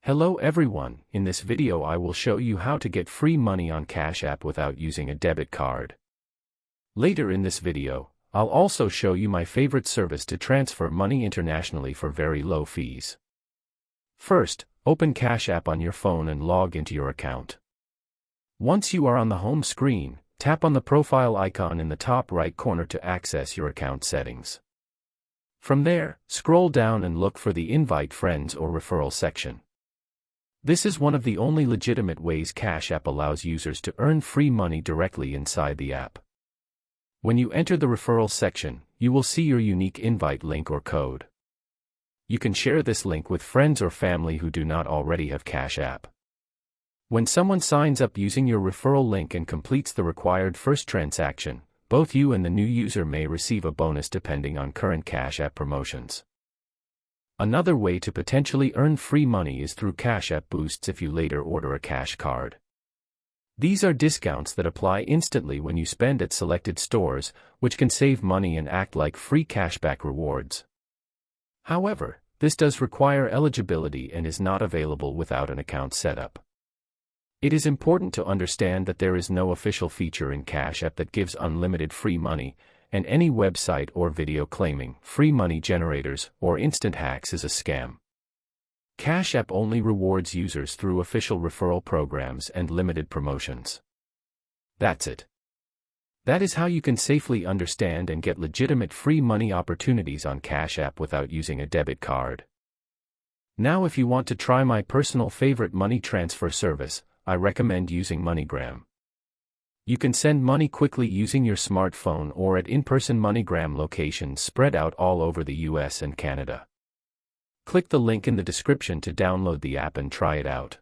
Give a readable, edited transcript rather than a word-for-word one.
Hello everyone, in this video I will show you how to get free money on Cash App without using a debit card. Later in this video, I'll also show you my favorite service to transfer money internationally for very low fees. First, open Cash App on your phone and log into your account. Once you are on the home screen, tap on the profile icon in the top right corner to access your account settings. From there, scroll down and look for the Invite Friends or Referral section. This is one of the only legitimate ways Cash App allows users to earn free money directly inside the app. When you enter the referral section, you will see your unique invite link or code. You can share this link with friends or family who do not already have Cash App. When someone signs up using your referral link and completes the required first transaction, both you and the new user may receive a bonus depending on current Cash App promotions. Another way to potentially earn free money is through Cash App Boosts if you later order a cash card. These are discounts that apply instantly when you spend at selected stores, which can save money and act like free cashback rewards. However, this does require eligibility and is not available without an account setup. It is important to understand that there is no official feature in Cash App that gives unlimited free money, and any website or video claiming free money generators or instant hacks is a scam. Cash App only rewards users through official referral programs and limited promotions. That's it. That is how you can safely understand and get legitimate free money opportunities on Cash App without using a debit card. Now if you want to try my personal favorite money transfer service, I recommend using MoneyGram. You can send money quickly using your smartphone or at in-person MoneyGram locations spread out all over the US and Canada. Click the link in the description to download the app and try it out.